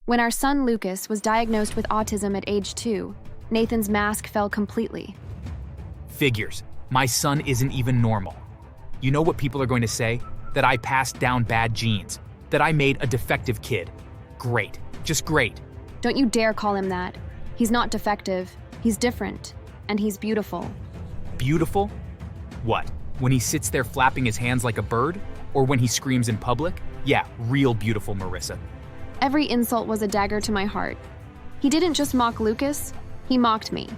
When our son Lucas was diagnosed with autism at age 2, Nathan's mask fell completely. Figures. My son isn't even normal. You know what people are going to say? That I passed down bad genes. That I made a defective kid. Great. Just great. Don't you dare call him that. He's not defective. He's different. And he's beautiful. Beautiful? What? When he sits there flapping his hands like a bird? Or when he screams in public? Yeah, real beautiful, Marissa. Every insult was a dagger to my heart. He didn't just mock Lucas, he mocked me.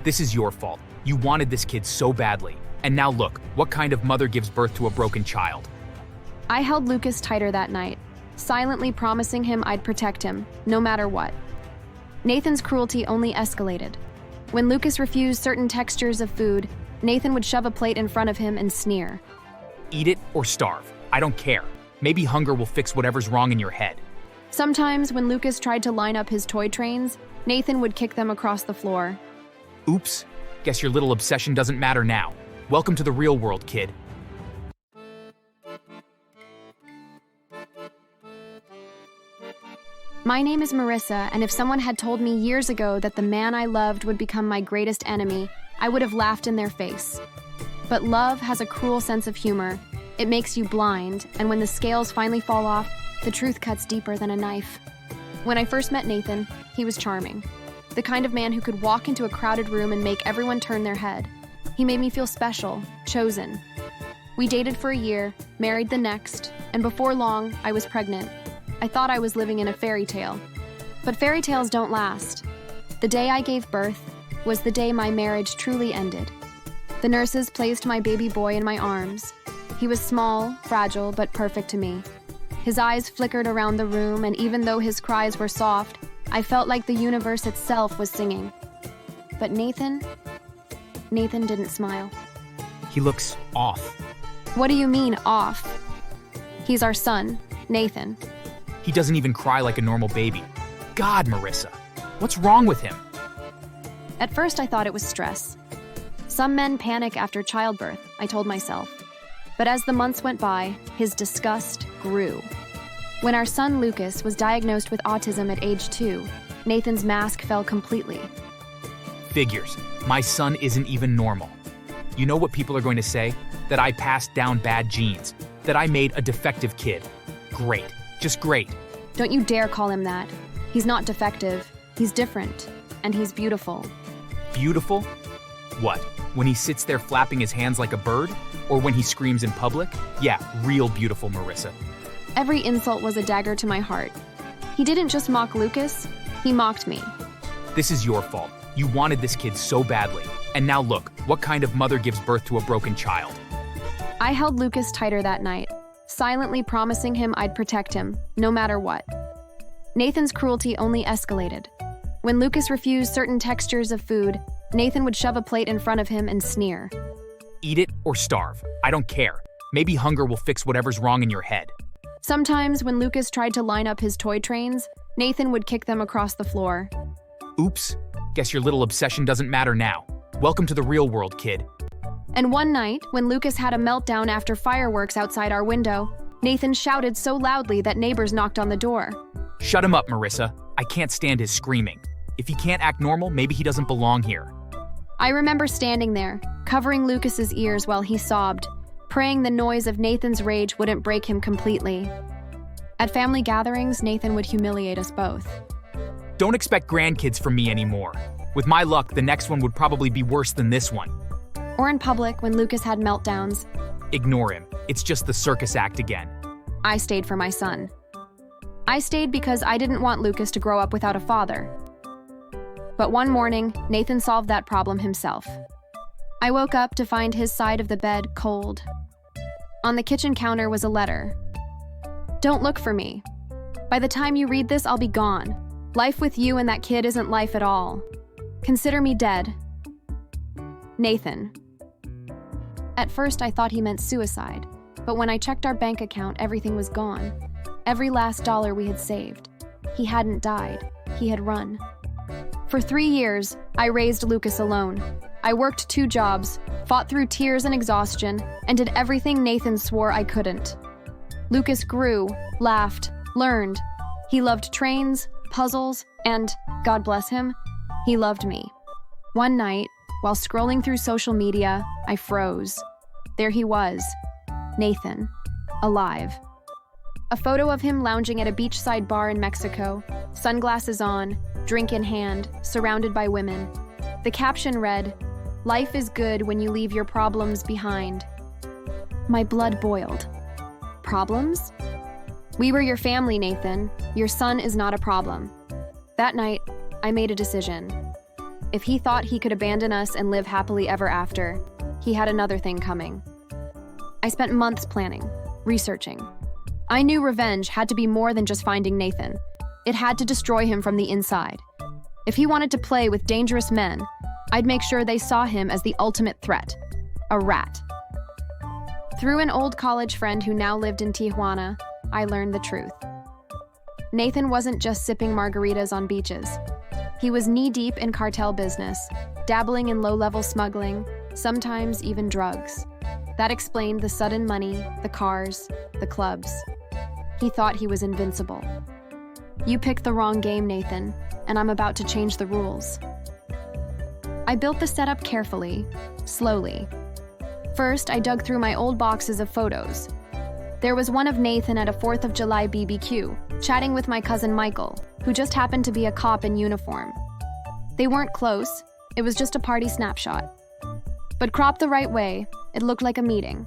This is your fault. You wanted this kid so badly. And now look, what kind of mother gives birth to a broken child? I held Lucas tighter that night, silently promising him I'd protect him, no matter what. Nathan's cruelty only escalated. When Lucas refused certain textures of food, Nathan would shove a plate in front of him and sneer. Eat it or starve. I don't care. Maybe hunger will fix whatever's wrong in your head. Sometimes, when Lucas tried to line up his toy trains, Nathan would kick them across the floor. Oops. Guess your little obsession doesn't matter now. Welcome to the real world, kid. My name is Marissa, and if someone had told me years ago that the man I loved would become my greatest enemy, I would have laughed in their face. But love has a cruel sense of humor. It makes you blind, and when the scales finally fall off, the truth cuts deeper than a knife. When I first met Nathan, he was charming. The kind of man who could walk into a crowded room and make everyone turn their head. He made me feel special, chosen. We dated for a year, married the next, and before long, I was pregnant. I thought I was living in a fairy tale. But fairy tales don't last. The day I gave birth was the day my marriage truly ended. The nurses placed my baby boy in my arms. He was small, fragile, but perfect to me. His eyes flickered around the room, and even though his cries were soft, I felt like the universe itself was singing. But Nathan didn't smile. He looks off. What do you mean, off? He's our son, Nathan. He doesn't even cry like a normal baby. God, Marissa, what's wrong with him? At first, I thought it was stress. Some men panic after childbirth, I told myself. But as the months went by, his disgust grew. When our son Lucas was diagnosed with autism at age 2, Nathan's mask fell completely. Figures. My son isn't even normal. You know what people are going to say? That I passed down bad genes. That I made a defective kid. Great. Just great. Don't you dare call him that. He's not defective. He's different. And he's beautiful. Beautiful? What? When he sits there flapping his hands like a bird? Or when he screams in public? Yeah, real beautiful, Marissa. Every insult was a dagger to my heart. He didn't just mock Lucas, he mocked me. This is your fault. You wanted this kid so badly. And now look, what kind of mother gives birth to a broken child? I held Lucas tighter that night, silently promising him I'd protect him, no matter what. Nathan's cruelty only escalated. When Lucas refused certain textures of food, Nathan would shove a plate in front of him and sneer. Eat it or starve. I don't care. Maybe hunger will fix whatever's wrong in your head. Sometimes, when Lucas tried to line up his toy trains, Nathan would kick them across the floor. Oops. Guess your little obsession doesn't matter now. Welcome to the real world, kid. And one night, when Lucas had a meltdown after fireworks outside our window, Nathan shouted so loudly that neighbors knocked on the door. Shut him up, Marissa. I can't stand his screaming. If he can't act normal, maybe he doesn't belong here. I remember standing there, covering Lucas's ears while he sobbed, praying the noise of Nathan's rage wouldn't break him completely. At family gatherings, Nathan would humiliate us both. Don't expect grandkids from me anymore. With my luck, the next one would probably be worse than this one. Or in public when Lucas had meltdowns. Ignore him. It's just the circus act again. I stayed for my son. I stayed because I didn't want Lucas to grow up without a father. But one morning, Nathan solved that problem himself. I woke up to find his side of the bed cold. On the kitchen counter was a letter. Don't look for me. By the time you read this, I'll be gone. Life with you and that kid isn't life at all. Consider me dead. Nathan. At first, I thought he meant suicide, but when I checked our bank account, everything was gone. Every last dollar we had saved. He hadn't died. He had run. For 3 years, I raised Lucas alone. I worked 2 jobs, fought through tears and exhaustion, and did everything Nathan swore I couldn't. Lucas grew, laughed, learned. He loved trains, puzzles, and, God bless him, he loved me. One night, while scrolling through social media, I froze. There he was, Nathan, alive. A photo of him lounging at a beachside bar in Mexico, sunglasses on, drink in hand, surrounded by women. The caption read, "Life is good when you leave your problems behind." My blood boiled. Problems? We were your family, Nathan. Your son is not a problem. That night, I made a decision. If he thought he could abandon us and live happily ever after, he had another thing coming. I spent months planning, researching. I knew revenge had to be more than just finding Nathan. It had to destroy him from the inside. If he wanted to play with dangerous men, I'd make sure they saw him as the ultimate threat, a rat. Through an old college friend who now lived in Tijuana, I learned the truth. Nathan wasn't just sipping margaritas on beaches. He was knee-deep in cartel business, dabbling in low-level smuggling, sometimes even drugs. That explained the sudden money, the cars, the clubs. He thought he was invincible. You picked the wrong game, Nathan, and I'm about to change the rules. I built the setup carefully, slowly. First, I dug through my old boxes of photos. There was one of Nathan at a 4th of July BBQ, chatting with my cousin Michael, who just happened to be a cop in uniform. They weren't close, it was just a party snapshot. But cropped the right way, it looked like a meeting.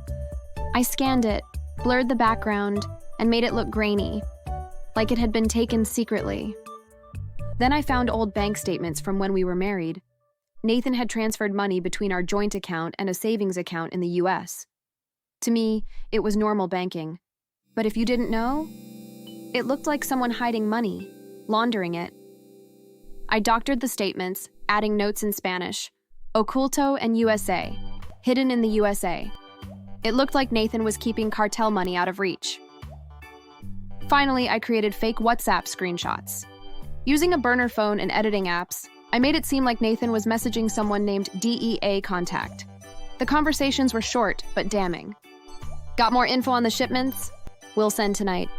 I scanned it, blurred the background, and made it look grainy, like it had been taken secretly. Then I found old bank statements from when we were married. Nathan had transferred money between our joint account and a savings account in the US. To me, it was normal banking. But if you didn't know, it looked like someone hiding money, laundering it. I doctored the statements, adding notes in Spanish, Oculto and USA, hidden in the USA. It looked like Nathan was keeping cartel money out of reach. Finally, I created fake WhatsApp screenshots. Using a burner phone and editing apps, I made it seem like Nathan was messaging someone named DEA contact. The conversations were short, but damning. Got more info on the shipments? We'll send tonight.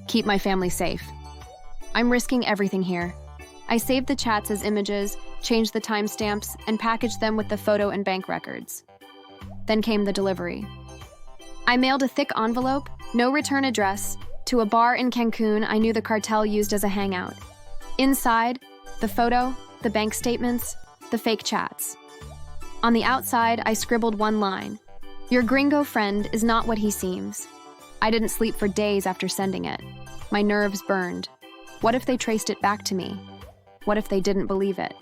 Keep my family safe. I'm risking everything here. I saved the chats as images, changed the timestamps, and packaged them with the photo and bank records. Then came the delivery. I mailed a thick envelope, no return address, to a bar in Cancun I knew the cartel used as a hangout. Inside, the photo, the bank statements, the fake chats. On the outside, I scribbled one line. Your gringo friend is not what he seems. I didn't sleep for days after sending it. My nerves burned. What if they traced it back to me? What if they didn't believe it?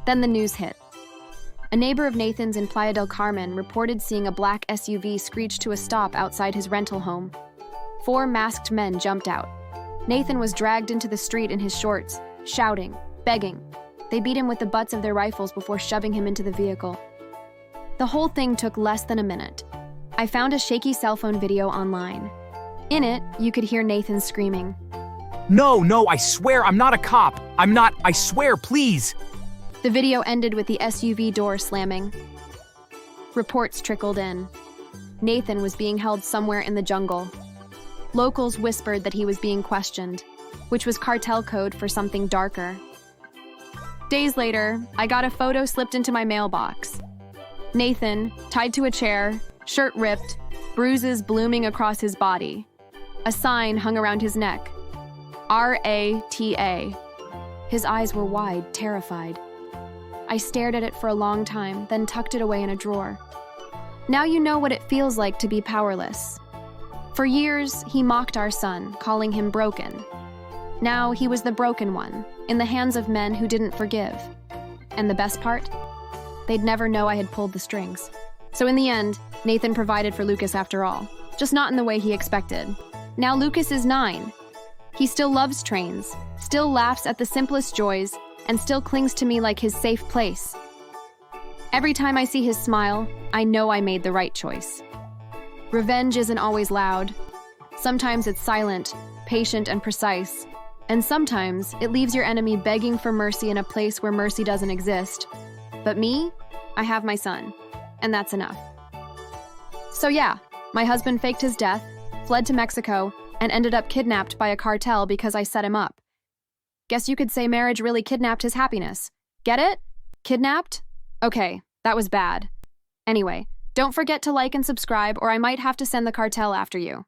Then the news hit. A neighbor of Nathan's in Playa del Carmen reported seeing a black SUV screech to a stop outside his rental home. 4 masked men jumped out. Nathan was dragged into the street in his shorts, shouting, begging. They beat him with the butts of their rifles before shoving him into the vehicle. The whole thing took less than a minute. I found a shaky cell phone video online. In it, you could hear Nathan screaming. No, I swear I'm not a cop. I swear, please. The video ended with the SUV door slamming. Reports trickled in. Nathan was being held somewhere in the jungle. Locals whispered that he was being questioned, which was cartel code for something darker. Days later, I got a photo slipped into my mailbox. Nathan, tied to a chair, shirt ripped, bruises blooming across his body. A sign hung around his neck. RATA. His eyes were wide, terrified. I stared at it for a long time, then tucked it away in a drawer. Now you know what it feels like to be powerless. For years, he mocked our son, calling him broken. Now he was the broken one, in the hands of men who didn't forgive. And the best part? They'd never know I had pulled the strings. So in the end, Nathan provided for Lucas after all, just not in the way he expected. Now Lucas is 9. He still loves trains, still laughs at the simplest joys, and still clings to me like his safe place. Every time I see his smile, I know I made the right choice. Revenge isn't always loud. Sometimes it's silent, patient, and precise. And sometimes it leaves your enemy begging for mercy in a place where mercy doesn't exist. But me, I have my son, and that's enough. So yeah, my husband faked his death, fled to Mexico, and ended up kidnapped by a cartel because I set him up. Guess you could say marriage really kidnapped his happiness. Get it? Kidnapped? Okay, that was bad. Anyway, don't forget to like and subscribe, or I might have to send the cartel after you.